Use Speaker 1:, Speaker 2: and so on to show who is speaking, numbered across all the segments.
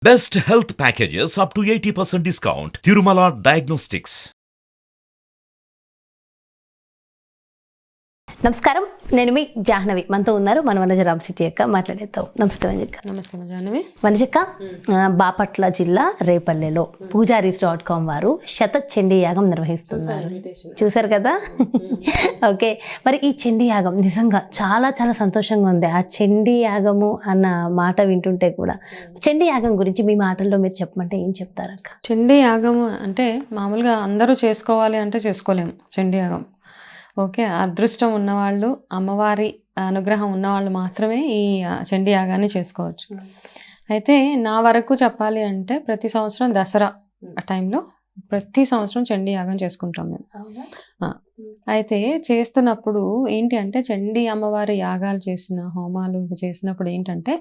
Speaker 1: Best health packages up to 80% discount. Tirumala Diagnostics.
Speaker 2: నమస్కారం, నేను మీ జాహ్నవి. మనతో ఉన్నారు మన వనజ రామసిటీ అక్క. మాట్లాడేద్దాం. నమస్తే వనజక్క.
Speaker 3: నమస్తే జాహ్నవి.
Speaker 2: వనజక్క, బాపట్ల జిల్లా రేపల్లెలో పూజారీస్.com వారు శత చండీ యాగం నిర్వహిస్తున్నారు. చూసారు కదా? ఓకే, మరి ఈ చండీ యాగం నిజంగా చాలా చాలా సంతోషంగా ఉంది. ఆ చండీ యాగము అన్న మాట వింటుంటే కూడా చండీ యాగం గురించి మీ మాటల్లో మీరు చెప్పమంటే ఏం చెప్తారక్క?
Speaker 3: చండీ యాగము అంటే మామూలుగా అందరూ చేసుకోవాలి అంటే చేసుకోలేము. చండీ యాగం ఓకే, అదృష్టం ఉన్నవాళ్ళు, అమ్మవారి అనుగ్రహం ఉన్నవాళ్ళు మాత్రమే ఈ చండీ యాగాన్ని చేసుకోవచ్చు. అయితే నా వరకు చెప్పాలి అంటే ప్రతి సంవత్సరం దసరా టైంలో ప్రతి సంవత్సరం చండీ యాగం చేసుకుంటాం మేము. అయితే చేస్తున్నప్పుడు ఏంటి అంటే చండీ అమ్మవారి యాగాలు చేసిన హోమాలు చేసినప్పుడు ఏంటంటే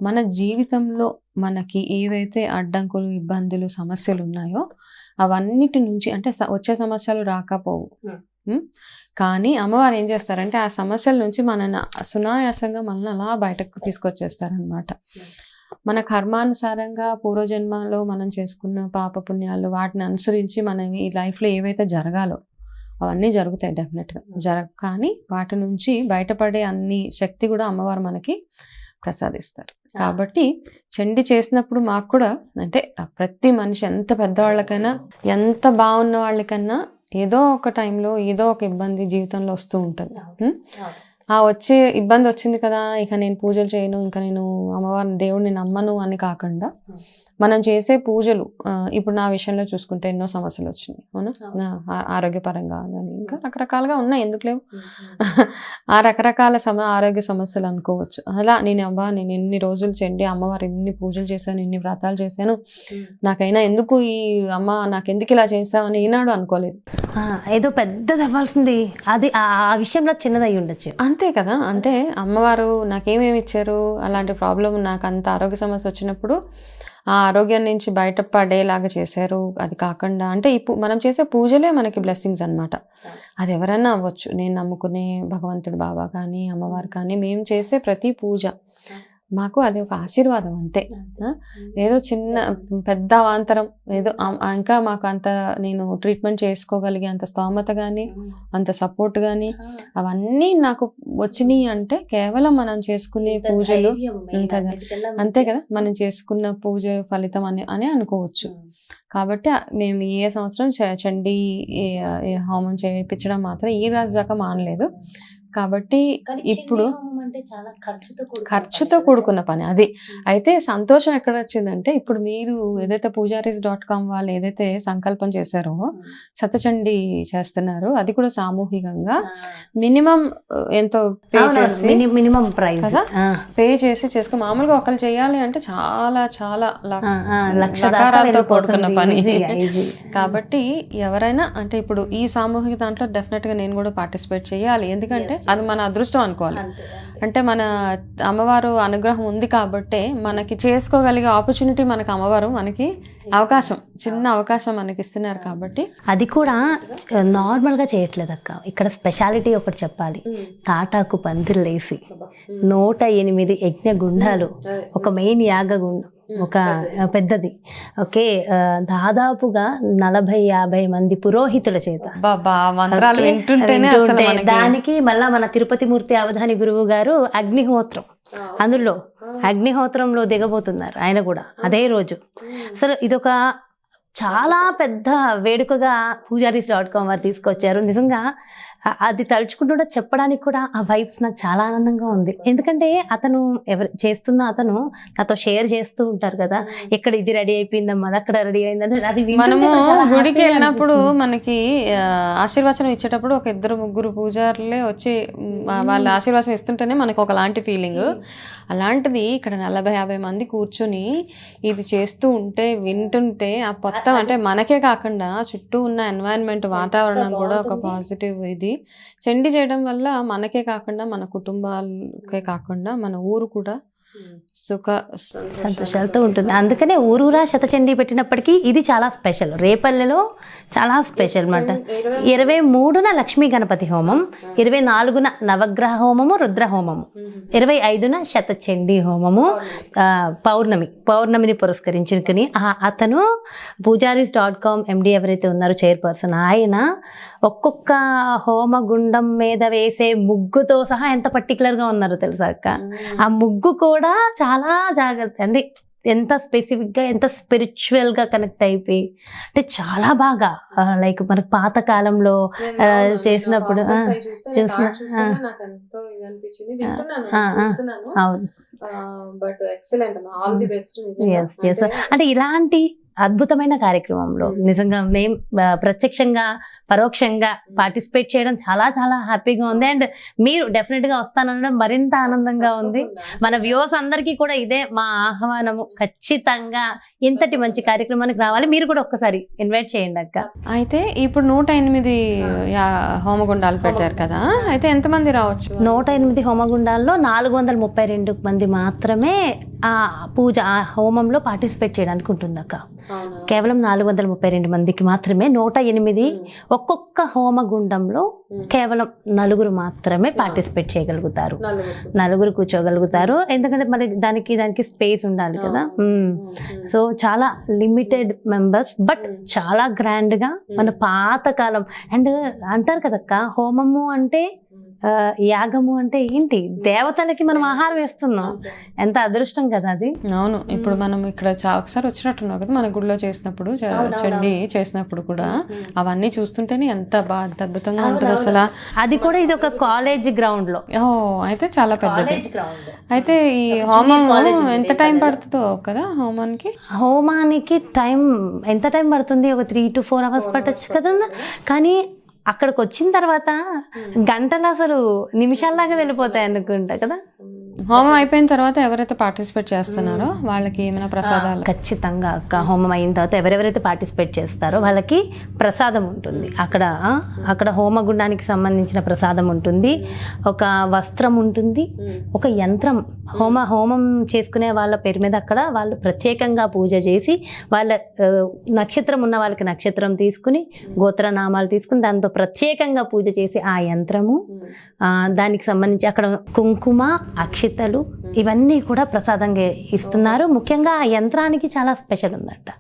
Speaker 3: మన జీవితంలో మనకి ఏవైతే అడ్డంకులు, ఇబ్బందులు, సమస్యలు ఉన్నాయో అవన్నిటి నుంచి అంటే వచ్చే సమస్యలు రాకపోవు, కానీ అమ్మవారు ఏం చేస్తారంటే ఆ సమస్యల నుంచి మనల్ని సునాయాసంగా మనల్ని అలా బయటకు తీసుకొచ్చేస్తారనమాట. మన కర్మానుసారంగా పూర్వజన్మలో మనం చేసుకున్న పాపపుణ్యాలు వాటిని అనుసరించి మనం ఈ లైఫ్లో ఏవైతే జరగాలో అవన్నీ జరుగుతాయి డెఫినెట్గా. కానీ వాటి నుంచి బయటపడే అన్ని శక్తి కూడా అమ్మవారు మనకి ప్రసాదిస్తారు. కాబట్టి చండీ చేసినప్పుడు మాకు కూడా అంటే ప్రతి మనిషి ఎంత పెద్దవాళ్ళకైనా ఎంత బాగున్న వాళ్ళకైనా ఏదో ఒక టైంలో ఏదో ఒక ఇబ్బంది జీవితంలో వస్తూ ఉంటుంది. ఆ వచ్చే ఇబ్బంది వచ్చింది కదా, ఇక నేను పూజలు చేయను, ఇంకా నేను అమ్మవారిని దేవుడిని నమ్మను అని కాకుండా మనం చేసే పూజలు ఇప్పుడు నా విషయంలో చూసుకుంటే ఎన్నో సమస్యలు వచ్చినాయి, అవునా, ఆరోగ్యపరంగా కానీ ఇంకా రకరకాలుగా ఉన్నాయి, ఎందుకు లేవు. ఆ రకరకాల ఆరోగ్య సమస్యలు అనుకోవచ్చు. అలా నేను ఎన్ని రోజులు చండీ అమ్మవారు ఎన్ని పూజలు చేశాను, ఎన్ని వ్రతాలు చేశాను, నాకైనా ఎందుకు ఈ అమ్మ నాకెందుకు ఇలా చేసావు అని ఈనాడు అనుకోలేదు.
Speaker 2: ఏదో పెద్దది అవ్వాల్సింది అది ఆ విషయంలో చిన్నది అయ్యి ఉండొచ్చు,
Speaker 3: అంతే కదా. అంటే అమ్మవారు నాకేమేమి ఇచ్చారు, అలాంటి ప్రాబ్లం నాకు అంత ఆరోగ్య సమస్య వచ్చినప్పుడు ఆ ఆరోగ్యం నుంచి బయటపడేలాగా చేశారు. అది కాకుండా అంటే మనం చేసే పూజలే మనకి బ్లెస్సింగ్స్ అనమాట. అది ఎవరైనా అవ్వచ్చు, నేను నమ్ముకునే భగవంతుడు బాబా కానీ అమ్మవారు కానీ మేము చేసే ప్రతి పూజ మాకు అది ఒక ఆశీర్వాదం అంతే. ఏదో చిన్న పెద్ద అవాంతరం ఏదో ఇంకా మాకు అంత నేను ట్రీట్మెంట్ చేసుకోగలిగే అంత స్తోమత కానీ అంత సపోర్ట్ కానీ అవన్నీ నాకు వచ్చినాయి అంటే కేవలం మనం చేసుకునే పూజలు అంతే కదా, మనం చేసుకున్న పూజ ఫలితం అని అనుకోవచ్చు. కాబట్టి మేము ఏ సంవత్సరం చండీ హోమం చేయించడం మాత్రం ఈ రోజు దాకా మానలేదు. కాబట్టి ఇప్పుడు ఖర్చుతో కూడుకున్న పని అది. అయితే సంతోషం ఎక్కడ వచ్చిందంటే ఇప్పుడు మీరు ఏదైతే పూజారీస్.com వాళ్ళు ఏదైతే సంకల్పం చేశారో శతచండీ చేస్తున్నారు, అది కూడా సామూహికంగా మినిమం ఎంతో పే చేసి
Speaker 2: మినిమం ప్రైస్
Speaker 3: కదా పే చేసి చేసుకో. మామూలుగా ఒకరు చేయాలి అంటే చాలా చాలా లక్షాలతో కూడుకున్న పని. కాబట్టి ఎవరైనా అంటే ఇప్పుడు ఈ సామూహిక దాంట్లో డెఫినెట్ గా నేను కూడా పార్టిసిపేట్ చేయాలి, ఎందుకంటే అది మన అదృష్టం అనుకోవాలి. అంటే మన అమ్మవారు అనుగ్రహం ఉంది కాబట్టి మనకి చేసుకోగలిగే ఆపర్చునిటీ మనకి అమ్మవారు మనకి అవకాశం, చిన్న అవకాశం మనకి ఇస్తున్నారు. కాబట్టి
Speaker 2: అది కూడా నార్మల్గా చేయట్లేదు అక్క. ఇక్కడ స్పెషాలిటీ ఒకటి చెప్పాలి. తాటాకు పందిర్లేసి 108 యజ్ఞ గుండాలు, ఒక మెయిన్ యాగ గుండం ఒక పెద్దది, ఓకే, దాదాపుగా 40-50 మంది పురోహితుల చేత దానికి మళ్ళా మన తిరుపతి మూర్తి అవధాని గురువు గారు అగ్నిహోత్రం, అందులో అగ్నిహోత్రంలో దిగబోతున్నారు ఆయన కూడా అదే రోజు. అసలు ఇదొక చాలా పెద్ద వేడుకగా పూజారీస్.com వారు తీసుకొచ్చారు. నిజంగా అది తలుచుకుంటూ చెప్పడానికి కూడా ఆ వైబ్స్ నాకు చాలా ఆనందంగా ఉంది. ఎందుకంటే అతను చేస్తున్న అతను నాతో షేర్ చేస్తూ ఉంటారు కదా, ఎక్కడ ఇది రెడీ అయిపోయిందమ్మా, అది అక్కడ రెడీ అయిందని. అది
Speaker 3: మనము గుడికి వెళ్ళినప్పుడు మనకి ఆశీర్వచనం ఇచ్చేటప్పుడు ఒక 2-3 పూజారులే వచ్చి వాళ్ళ ఆశీర్వచనం ఇస్తుంటేనే మనకు ఒకలాంటి ఫీలింగ్. అలాంటిది ఇక్కడ 40-50 మంది కూర్చొని ఇది చేస్తూ ఉంటే వింటుంటే ఆ మొత్తం అంటే మనకే కాకుండా చుట్టూ ఉన్న ఎన్వైరన్మెంట్ వాతావరణం కూడా ఒక పాజిటివ్ ఇది. చండీ చేయడం వల్ల మనకే కాకుండా మన కుటుంబాలకే కాకుండా మన ఊరు కూడా సుఖ
Speaker 2: సంతోషాలతో ఉంటుంది. అందుకనే ఊరూరా శతచండీ పెట్టినప్పటికీ ఇది చాలా స్పెషల్. రేపల్లెలో చాలా స్పెషల్ అన్నమాట. 23న లక్ష్మీ గణపతి హోమం, 24న నవగ్రహ హోమము, రుద్ర హోమము, 25న శతచండీ హోమము, పౌర్ణమిని పురస్కరించుకుని అతను పూజారీస్.com MD ఎవరైతే ఉన్నారో చైర్పర్సన్, ఆయన ఒక్కొక్క హోమగుండం మీద వేసే ముగ్గుతో సహా ఎంత పర్టికులర్గా ఉన్నారో తెలుసా అక్క. ఆ ముగ్గు కూడా చాలా జాగ్రత్త, అంటే ఎంత స్పెసిఫిక్గా, ఎంత స్పిరిచువల్గా కనెక్ట్ అయిపోయి, అంటే చాలా బాగా లైక్ మనకు పాత కాలంలో చేసినప్పుడు అవును. అంటే ఇలాంటి అద్భుతమైన కార్యక్రమంలో నిజంగా మేము ప్రత్యక్షంగా పరోక్షంగా పార్టిసిపేట్ చేయడం చాలా చాలా హ్యాపీగా ఉంది. అండ్ మీరు డెఫినెట్గా వస్తానడం మరింత ఆనందంగా ఉంది. మన వ్యూవర్స్ అందరికీ కూడా ఇదే మా ఆహ్వానము, ఖచ్చితంగా ఇంతటి మంచి కార్యక్రమానికి రావాలి. మీరు కూడా ఒక్కసారి ఇన్వైట్ చేయండి అక్క.
Speaker 3: అయితే ఇప్పుడు 108 హోమగుండాలు పెట్టారు కదా, అయితే ఎంతమంది రావచ్చు?
Speaker 2: 108 హోమగుండాల్లో 432 మంది మాత్రమే ఆ పూజ, ఆ హోమంలో పార్టిసిపేట్ చేయడానికి ఉంటుంది అక్క. కేవలం 432 మందికి మాత్రమే 108. ఒక్కొక్క హోమగుండంలో కేవలం 4 మాత్రమే పార్టిసిపేట్ చేయగలుగుతారు, 4 కూర్చోగలుగుతారు. ఎందుకంటే మరి దానికి స్పేస్ ఉండాలి కదా. సో చాలా లిమిటెడ్ మెంబర్స్, బట్ చాలా గ్రాండ్ గా మన పాతకాలం. అండ్ అంటారు కదక్క, హోమము అంటే యాగము అంటే ఏంటి, దేవతలకి మనం ఆహారం వేస్తున్నాం. ఎంత అదృష్టం కదా అది.
Speaker 3: అవును. ఇప్పుడు మనం ఇక్కడ ఒకసారి వచ్చినట్టున్నావు కదా మన గుడిలో చేసినప్పుడు, చండీ చేసినప్పుడు కూడా అవన్నీ చూస్తుంటేనే ఎంత బాగా అద్భుతంగా ఉంటుంది అసలు.
Speaker 2: అది కూడా ఇది ఒక కాలేజ్ గ్రౌండ్ లో.
Speaker 3: అయితే చాలా పెద్దది. అయితే ఈ హోమం ఎంత టైం పడుతుందో కదా హోమానికి
Speaker 2: టైం ఎంత టైం పడుతుంది? ఒక 3 to 4 hours పట్టచ్చు కదా. కానీ అక్కడికి వచ్చిన తర్వాత గంటలు అసలు నిమిషాల్లాగా వెళ్ళిపోతాయి అనుకుంటా కదా.
Speaker 3: హోమం అయిపోయిన తర్వాత ఎవరైతే పార్టిసిపేట్ చేస్తున్నారో వాళ్ళకి ఏమైనా ప్రసాదాలు?
Speaker 2: ఖచ్చితంగా అక్క. హోమం అయిన తర్వాత ఎవరెవరైతే పార్టిసిపేట్ చేస్తారో వాళ్ళకి ప్రసాదం ఉంటుంది. అక్కడ హోమగుండానికి సంబంధించిన ప్రసాదం ఉంటుంది, ఒక వస్త్రం ఉంటుంది, ఒక యంత్రం. హోమం చేసుకునే వాళ్ళ పేరు మీద అక్కడ వాళ్ళు ప్రత్యేకంగా పూజ చేసి, వాళ్ళ నక్షత్రం ఉన్న వాళ్ళకి నక్షత్రం తీసుకుని, గోత్రనామాలు తీసుకుని దాంతో ప్రత్యేకంగా పూజ చేసి ఆ యంత్రము, దానికి సంబంధించి అక్కడ కుంకుమ, అక్షితలు ఇవన్నీ కూడా ప్రసాదంగా ఇస్తున్నారు. ముఖ్యంగా ఆ యంత్రానికి చాలా స్పెషల్ ఉందట.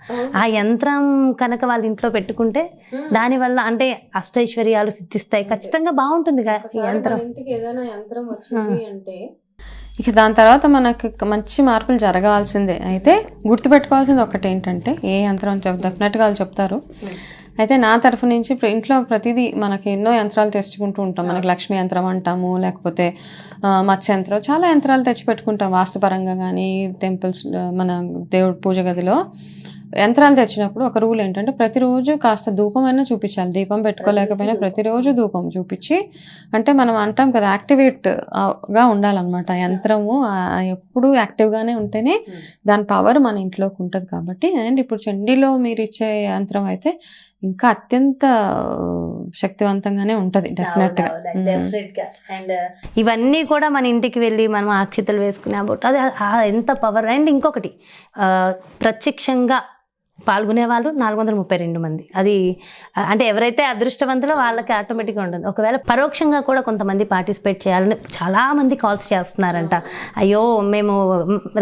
Speaker 2: ఆ యంత్రం కనుక వాళ్ళ ఇంట్లో పెట్టుకుంటే దానివల్ల అంటే అష్టైశ్వర్యాలు సిద్ధిస్తాయి. ఖచ్చితంగా బాగుంటుంది ఈ యంత్రం.
Speaker 3: ఇక దాని తర్వాత మనకు మంచి మార్పులు జరగాల్సిందే. అయితే గుర్తుపెట్టుకోవాల్సింది ఒకటి ఏంటంటే, ఏ యంత్రం డెఫినెట్గా వాళ్ళు చెప్తారు. అయితే నా తరఫు నుంచి ఇంట్లో ప్రతిదీ మనకి ఎన్నో యంత్రాలు తెచ్చుకుంటూ ఉంటాం. మనకి లక్ష్మీ యంత్రం అంటాము, లేకపోతే మత్స్య యంత్రం, చాలా యంత్రాలు తెచ్చి పెట్టుకుంటాం. వాస్తుపరంగా కానీ టెంపుల్స్, మన దేవుడి పూజ గదిలో యంత్రాలు తెచ్చినప్పుడు ఒక రూల్ ఏంటంటే, ప్రతిరోజు కాస్త ధూపం అయినా చూపించాలి. దీపం పెట్టుకోలేకపోయినా ప్రతిరోజు ధూపం చూపించి, అంటే మనం అంటాం కదా యాక్టివేట్గా ఉండాలన్నమాట. యంత్రము ఎప్పుడూ యాక్టివ్గానే ఉంటేనే దాని పవర్ మన ఇంట్లోకి ఉంటుంది కాబట్టి. అండ్ ఇప్పుడు చండీలో మీరు ఇచ్చే యంత్రం అయితే ఇంకా అత్యంత శక్తివంతంగానే ఉంటది డెఫినెట్గా.
Speaker 2: అండ్ ఇవన్నీ కూడా మన ఇంటికి వెళ్ళి మనం అక్షితలు వేసుకునే అది ఎంత పవర్. అండ్ ఇంకొకటి, ప్రత్యక్షంగా పాల్గొనే వాళ్ళు 432 మంది. అది అంటే ఎవరైతే అదృష్టవంతులో వాళ్ళకి ఆటోమేటిక్గా ఉంటుంది. ఒకవేళ పరోక్షంగా కూడా కొంతమంది పార్టిసిపేట్ చేయాలని చాలా మంది కాల్స్ చేస్తున్నారంట. అయ్యో మేము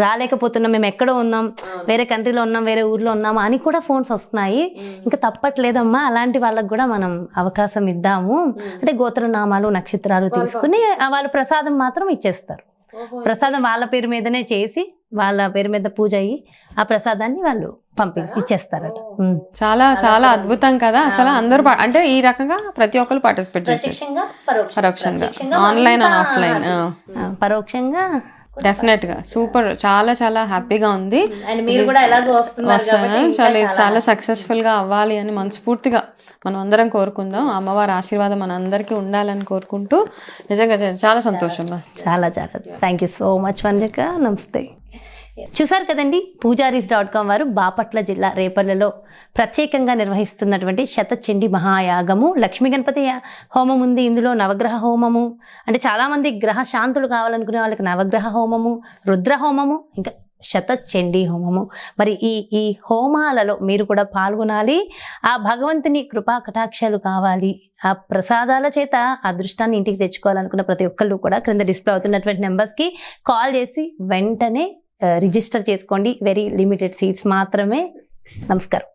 Speaker 2: రాలేకపోతున్నాం, మేము ఎక్కడో ఉన్నాం, వేరే కంట్రీలో ఉన్నాం, వేరే ఊర్లో ఉన్నాము అని కూడా ఫోన్స్ వస్తున్నాయి. ఇంకా తప్పట్లేదమ్మా, అలాంటి వాళ్ళకి కూడా మనం అవకాశం ఇద్దాము. అంటే గోత్రనామాలు, నక్షత్రాలు తీసుకుని వాళ్ళు ప్రసాదం మాత్రం ఇచ్చేస్తారు. ప్రసాదం వాళ్ళ పేరు మీదనే చేసి, వాళ్ళ పేరు మీద పూజ అయ్యి ఆ ప్రసాదాన్ని వాళ్ళు ఇచ్చేస్తారట.
Speaker 3: చాలా చాలా అద్భుతం కదా అసలు. అందరూ అంటే ఈ రకంగా ప్రతి ఒక్కరు పార్టిసిపేట్ చేస్తారు, పరోక్షంగా, ఆన్లైన్ అండ్ ఆఫ్లైన్.
Speaker 2: పరోక్షంగా
Speaker 3: డెఫినెట్ గా సూపర్, చాలా చాలా హ్యాపీగా ఉంది. చాలా సక్సెస్ఫుల్ గా అవ్వాలి అని మనస్ఫూర్తిగా మనం అందరం కోరుకుందాం. అమ్మవారి ఆశీర్వాదం మన అందరికీ ఉండాలని కోరుకుంటూ, నిజంగా చాలా సంతోషం.
Speaker 2: చాలా చాలా థ్యాంక్ యూ సో మచ్ వంజక. నమస్తే. చూసారు కదండి, పూజారీస్.com వారు బాపట్ల జిల్లా రేపల్లెలో ప్రత్యేకంగా నిర్వహిస్తున్నటువంటి శతచండీ మహాయాగము, లక్ష్మీ గణపతి హోమం ఉంది ఇందులో, నవగ్రహ హోమము, అంటే చాలామంది గ్రహ శాంతులు కావాలనుకునే వాళ్ళకి నవగ్రహ హోమము, రుద్ర హోమము, ఇంకా శతచండీ హోమము. మరి ఈ హోమాలలో మీరు కూడా పాల్గొనాలి. ఆ భగవంతుని కృపా కటాక్షాలు కావాలి, ఆ ప్రసాదాల చేత అదృష్టాన్ని ఇంటికి తెచ్చుకోవాలనుకున్న ప్రతి ఒక్కళ్ళు కూడా క్రింద డిస్ప్లే అవుతున్నటువంటి నెంబర్స్కి కాల్ చేసి వెంటనే రిజిస్టర్ చేసుకోండి. వెరీ లిమిటెడ్ సీట్స్ మాత్రమే. నమస్కారం.